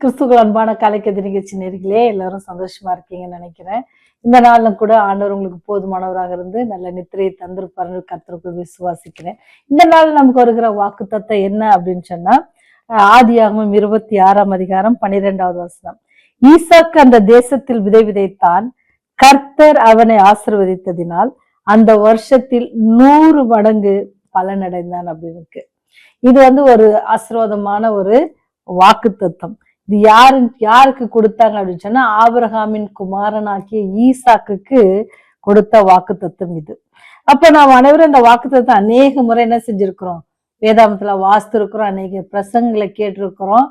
கிறிஸ்துக்கள் அன்பான காலைக்கதி நிகழ்ச்சி நேர்களே, எல்லாரும் சந்தோஷமா இருக்கீங்கன்னு நினைக்கிறேன். இந்த நாள்ல கூட ஆண்டவர் உங்களுக்கு போதுமானவராக இருந்து நல்ல நித்திரையை தந்திருப்பாரு கர்த்தருக்குள் விசுவாசிக்கிறேன். இந்த நாள் நமக்கு வருகிற வாக்குத்தத்தம் என்ன அப்படின்னு சொன்னா, ஆதியாகமம் 26ஆம் அதிகாரம் 12வது வசனம். ஈசாக்கு அந்த தேசத்தில் விதை விதைத்தான், கர்த்தர் அவனை ஆசீர்வதித்ததினால் அந்த வருஷத்தில் 100 மடங்கு பலனடைந்தான் அப்படின்னு இருக்கு. இது ஒரு ஆசீர்வாதமான ஒரு வாக்கு தத்துவம். இது யாருக்கு கொடுத்தாங்க அப்படின்னு சொன்னா, ஆபிரகாமின் குமாரனாகிய ஈசாக்குக்கு கொடுத்த வாக்கு தத்துவம் இது. அப்ப நாம் அனைவரும் இந்த வாக்கு தத்துவம் அநேக முறை என்ன செஞ்சிருக்கிறோம், வேதாமத்துல வாசித்திருக்கிறோம், அநேக பிரசங்களை கேட்டிருக்கிறோம்.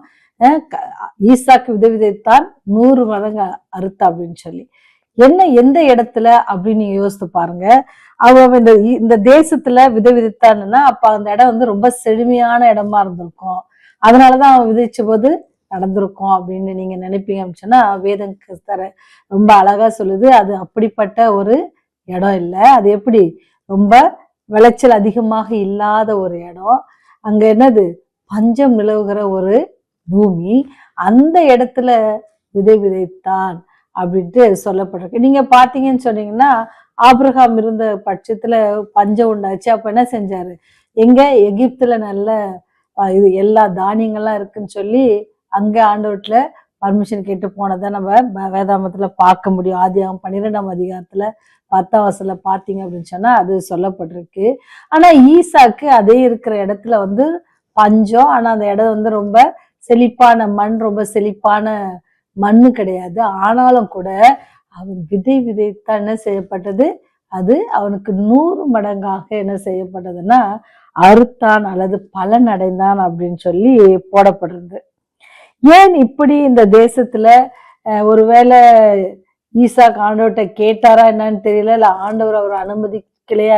ஈசாக்கு விதை விதைத்தான் 100 மடங்கு அறுத்த அப்படின்னு சொல்லி எந்த இடத்துல அப்படின்னு யோசித்து பாருங்க. அவன் இந்த தேசத்துல விதை விதைத்தான்னா அப்ப அந்த இடம் ரொம்ப செழுமையான இடமா இருந்திருக்கும். அதனாலதான் அவன் விதைச்ச போது நடந்திருக்கும் அப்படின்னு நீங்க நினைப்பீங்க அப்படின்னு சொன்னா, வேதம் ரொம்ப அழகா சொல்லுது. அது அப்படிப்பட்ட ஒரு இடம் இல்லை. அது எப்படி ரொம்ப விளைச்சல் அதிகமாக இல்லாத ஒரு இடம். அங்க என்னது, பஞ்சம் நிலவுகிற ஒரு பூமி. அந்த இடத்துல விதை விதைத்தான் அப்படின்ட்டு சொல்லப்பட்டிருக்கு. நீங்க பாத்தீங்கன்னு சொன்னீங்கன்னா, ஆபிரகாம் இருந்த பட்சத்துல பஞ்சம் உண்டாச்சு. அப்ப என்ன செஞ்சாரு, எங்க எகிப்துல நல்ல இது எல்லா தானியங்கள்லாம் இருக்குன்னு சொல்லி அங்க ஆண்டவர்ல பர்மிஷன் கேட்டு போனதை நம்ம வேதாமத்துல பார்க்க முடியும். ஆதியாகமம் 12ஆம் அதிகாரத்துல 10ஆம் வசனத்துல பாத்தீங்க அப்படின்னு சொன்னா அது சொல்லப்பட்டிருக்கு. ஆனா ஈசாக்கு அதே இருக்கிற இடத்துல பஞ்சம். ஆனா அந்த இடம் ரொம்ப செழிப்பான மண், ரொம்ப செழிப்பான மண்ணு கிடையாது. ஆனாலும் கூட அவன் விதை விதைத்தான் என்ன செய்யப்பட்டது, அது அவனுக்கு 100 மடங்காக என்ன செய்யப்பட்டதுன்னா அறுத்தான் அல்லது பலன் அடைந்தான் அப்படின்னு சொல்லி போடப்படுறது. ஏன் இப்படி இந்த தேசத்துல ஒருவேளை ஈசாக்கு ஆண்டவர்கிட்ட கேட்டாரா என்னன்னு தெரியல, இல்ல ஆண்டவர் அவர் அனுமதிக்கலையா,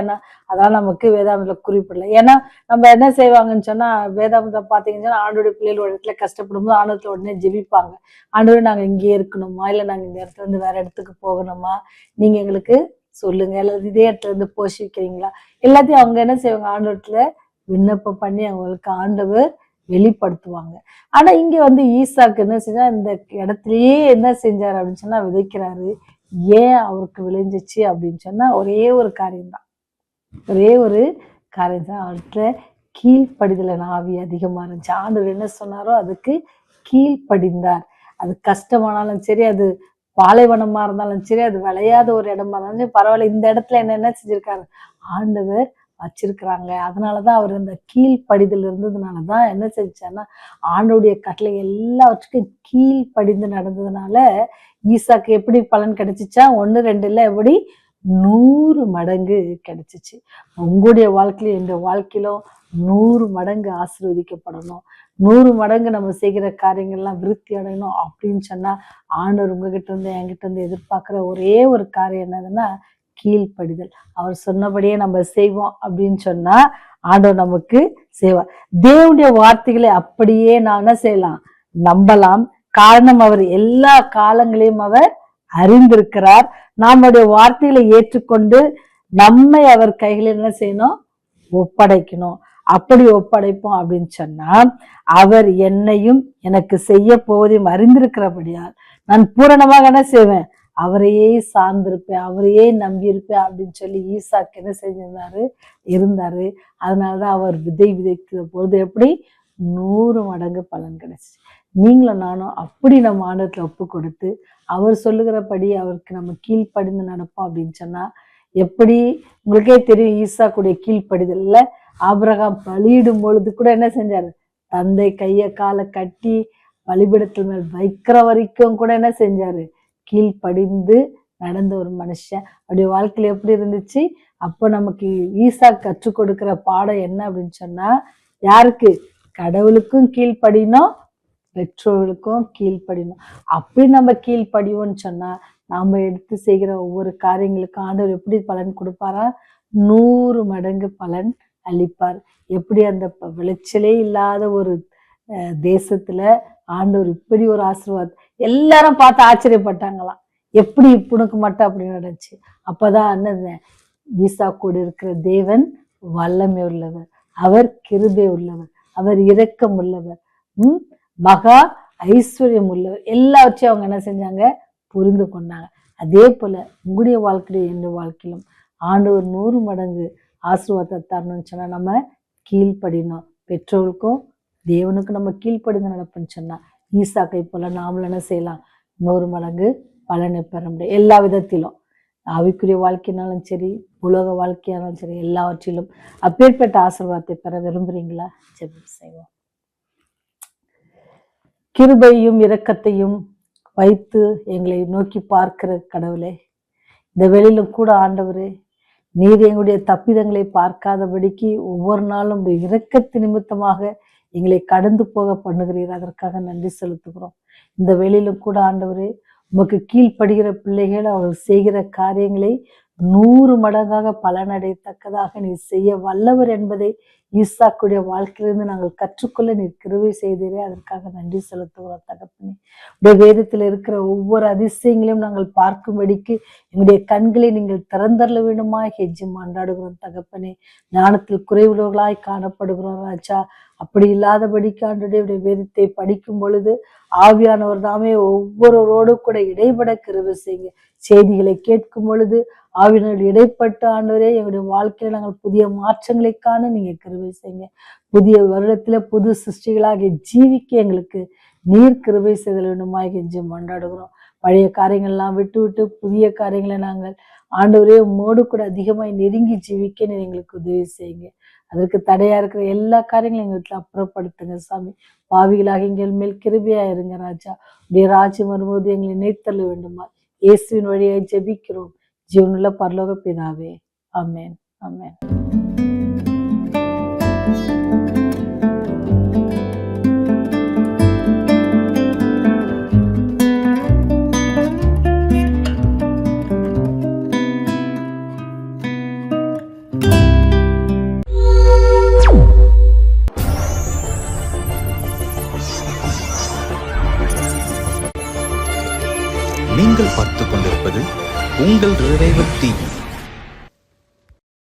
அதான் நமக்கு வேதாந்தத்துல குறிப்பிடல. ஏன்னா நம்ம என்ன செய்வாங்கன்னு சொன்னா, வேதாந்தத்தை பாத்தீங்கன்னா ஆண்டோடைய பிள்ளைகள் ஒரு இடத்துல கஷ்டப்படும் போது ஆண்டவத்துல உடனே ஜெபிப்பாங்க. ஆண்டவர் நாங்க இங்கேயே இருக்கணுமா, இல்ல நாங்க இந்த இடத்துல இருந்து வேற இடத்துக்கு போகணுமா, நீங்க எங்களுக்கு சொல்லுங்க, அல்லது இதே இடத்துல போஷிக்கிறீங்களா, எல்லாத்தையும் அவங்க என்ன செய்வாங்க, ஆண்டவத்துல விண்ணப்பம் பண்ணி அவங்களுக்கு ஆண்டவர் வெளிப்படுத்துவாங்க. ஆனா இங்க ஈசாக்கு என்ன செஞ்சா, இந்த இடத்துலயே என்ன செஞ்சாரு அப்படின்னு சொன்னா விதைக்கிறாரு. ஏன் அவருக்கு விளைஞ்சிச்சு அப்படின்னு சொன்னா ஒரே ஒரு காரியம்தான், ஒரே ஒரு காரியம் தான். அவர்கிட்ட கீழ்ப்படிதல ஆவி அதிகமா இருந்துச்சு. ஆண்டவர் என்ன சொன்னாரோ அதுக்கு கீழ்ப்படிந்தார். அது கஷ்டமானாலும் சரி, அது பாலைவனமா இருந்தாலும் சரி, அது விளையாத ஒரு இடமா இருந்தாலும் சரி, பரவாயில்ல, இந்த இடத்துல என்ன செஞ்சிருக்காரு, ஆண்டவர் வச்சிருக்கிறாங்க. அதனாலதான் அவர் இந்த கீழ்ப்படிதல் இருந்ததுனாலதான் என்ன செஞ்சாருன்னா, ஆண்டோடைய கட்டளை எல்லாவற்றுக்கும் கீழ்ப்படிந்து நடந்ததுனால ஈசாக்கு எப்படி பலன் கிடைச்சிச்சா, 1 2 இல்ல, எப்படி 100 மடங்கு கிடைச்சிச்சு. உங்களுடைய வாழ்க்கையிலும் இந்த வாழ்க்கையிலும் 100 மடங்கு ஆசீர்வதிக்கப்படணும், 100 மடங்கு நம்ம செய்கிற காரியங்கள்லாம் விருத்தி அடையணும் அப்படின்னு சொன்னா, ஆண்டவர் உங்ககிட்ட இருந்து என்கிட்ட இருந்து எதிர்பார்க்கிற ஒரே ஒரு காரியம் என்னதுன்னா கீழ்ப்படிதல். அவர் சொன்னபடியே நம்ம செய்வோம் அப்படின்னு சொன்னா ஆண்டவர் நமக்கு செய்வார். தேவனுடைய வார்த்தைகளை அப்படியே நான் என்ன செய்யலாம், நம்பலாம். காரணம், அவர் எல்லா காலங்களையும் அவர் அறிந்திருக்கிறார். நம்முடைய வார்த்தைகளை ஏற்றுக்கொண்டு நம்மை அவர் கைகளில் என்ன செய்யணும், ஒப்படைக்கணும். அப்படி ஒப்படைப்போம் அப்படின்னு சொன்னா, அவர் என்னையும் எனக்கு செய்ய போவதையும் அறிந்திருக்கிறபடியால் நான் பூரணமாக என்ன செய்வேன், அவரையே சார்ந்திருப்பேன், அவரையே நம்பியிருப்பேன் அப்படின்னு சொல்லி ஈசாக்கு என்ன செஞ்சிருந்தாரு, இருந்தாரு. அதனாலதான் அவர் விதை விதைக்கிற பொழுது எப்படி 100 மடங்கு பலன் கிடைச்சு. நீங்களும் நானும் அப்படி நம்ம ஆண்டவத்துல ஒப்பு கொடுத்து அவர் சொல்லுகிறபடி அவருக்கு நம்ம கீழ்ப்படிந்து நடப்போம் அப்படின்னு சொன்னா, எப்படி உங்களுக்கே தெரியும், ஈசாக்குடைய கீழ்ப்படிதல்ல ஆபிரகாம் பலியிடும் பொழுது கூட என்ன செஞ்சாரு, தந்தை கைய காலை கட்டி பலிபீடத்தில் மேல் வைக்கிற வரைக்கும் கூட என்ன செஞ்சாரு, கீழ்ப்படிந்து நடந்த ஒரு மனுஷன். அப்படியே வாழ்க்கையில எப்படி இருந்துச்சு. அப்போ நமக்கு ஈசா கற்றுக் கொடுக்கிற பாடம் என்ன அப்படின்னு சொன்னா, யாருக்கு, கடவுளுக்கும் கீழ்ப்படினோம், பெற்றோர்களுக்கும் கீழ்ப்படினோம். அப்படி நம்ம கீழ்ப்படிவோம்னு சொன்னா நாம எடுத்து செய்கிற ஒவ்வொரு காரியங்களுக்கும் ஆண்டவர் எப்படி பலன் கொடுப்பாரா, 100 மடங்கு பலன் அளிப்பார். எப்படி அந்த விளைச்சலே இல்லாத ஒரு தேசத்துல ஆண்டவர் இப்படி ஒரு ஆசீர்வாதம், எல்லாரும் பார்த்து ஆச்சரியப்பட்டாங்களாம், எப்படி உனக்கு மட்டும் அப்படி நடந்துச்சு. அப்பதான் என்னது, ஈசா கூட இருக்கிற தேவன் வல்லமை உள்ளவர், அவர் கிருபை உள்ளவர், அவர் இரக்கம் உள்ளவர், மகா ஐஸ்வர்யம் உள்ளவர், எல்லாவற்றையும் அவங்க என்ன செஞ்சாங்க, புரிந்து கொண்டாங்க. அதே போல உங்களுடைய வாழ்க்கையிலும் என்னுடைய வாழ்க்கையிலும் ஆண்டவர் 100 மடங்கு ஆசீர்வாதத்தை தரணும்னு சொன்னா நம்ம கீழ்ப்படினோம். பெற்றோருக்கும் தேவனுக்கும் நம்ம கீழ்ப்படிந்து நடப்புன்னு சொன்னா ஈசாக்கை போல நாமளும் என்ன செய்யலாம், 100 மடங்கு பலனை பெற முடியும். எல்லா விதத்திலும், ஆவிக்குரிய வாழ்க்கையினாலும் சரி, உலக வாழ்க்கையானாலும் சரி, எல்லாவற்றிலும் அப்பேற்பட்ட ஆசீர்வாதத்தை பெற விரும்புறீங்களா? ஜெபம் செய்வோம். கிருபையும் இரக்கத்தையும் வைத்து எங்களை நோக்கி பார்க்கிற கடவுளே, இந்த வெளியிலும் கூட ஆண்டவரே, நீர் எங்களுடைய தப்பிதங்களை பார்க்காதபடிக்கு ஒவ்வொரு நாளும் இரக்கத்து நிமித்தமாக எங்களை கடந்து போக பண்ணுகிறீர். அதற்காக நன்றி செலுத்துகிறோம். இந்த வெளியிலும் கூட ஆண்டவரே, உமக்கு கீழ்ப்படுகிற பிள்ளைகள் அவர்கள் செய்கிற காரியங்களை 100 மடங்காக பலனடையத்தக்கதாக நீர் செய்ய வல்லவர் என்பதை ஈசாக்குடைய வாழ்க்கையிலிருந்து நாங்கள் கற்றுக்கொள்ள நீர் கிருபை செய்தீரே. அதற்காக நன்றி செலுத்துகிறோம் தகப்பனே. உடைய வேதத்தில் இருக்கிற ஒவ்வொரு அதிசயங்களையும் நாங்கள் பார்க்கும்படிக்கு எங்களுடைய கண்களை நீங்கள் திறந்தரல வேண்டுமா ஹெஜ்ஜி மாண்டாடுகிறோம் தகப்பனே. ஞானத்தில் குறைவுள்ளவர்களாய் காணப்படுகிறோம் ராஜா. அப்படி இல்லாதபடிக்கு ஆண்டுடைய வேதத்தை படிக்கும் பொழுது ஆவியானவர் தாமே ஒவ்வொருவரோடு கூட இடைப்பட கிருபை செய்யுங்க. செய்திகளை கேட்கும் பொழுது ஆவியினர் இடைப்பட்ட ஆண்டவரே, எங்களுடைய வாழ்க்கையில நாங்கள் புதிய மாற்றங்களை காண நீங்க கிருபை செய்யுங்க. புதிய வருடத்துல புது சிருஷ்டிகளாக ஜீவிக்க எங்களுக்கு நீர் கிருபை செய்தல் வேண்டுமாய் கெஞ்சி மன்றாடுகிறோம். பழைய காரியங்கள்லாம் விட்டு விட்டு புதிய காரியங்களை நாங்கள் ஆண்டவரே உம்மோடு கூட அதிகமாய் நெருங்கி ஜீவிக்க நீர் எங்களுக்கு உதவி செய்யுங்க. அதற்கு தடையா இருக்கிற எல்லா காரியங்களும் எங்க வீட்டுல அப்புறப்படுத்துங்க சாமி. பாவிகளாக எங்கள் மேல் கிருபையா இருங்க ராஜா. உடைய ராஜ்யம் வரும்போது எங்களை நினைத்தள்ள வேண்டுமா இயேசுவின் வழியாய் ஜெபிக்கிறோம் ஜீவனுள்ள பரலோக பிதாவே. ஆமென், ஆமென். நீங்கள் பார்த்துக் கொண்டிருப்பது உங்கள் ரிவைவல் டிவி.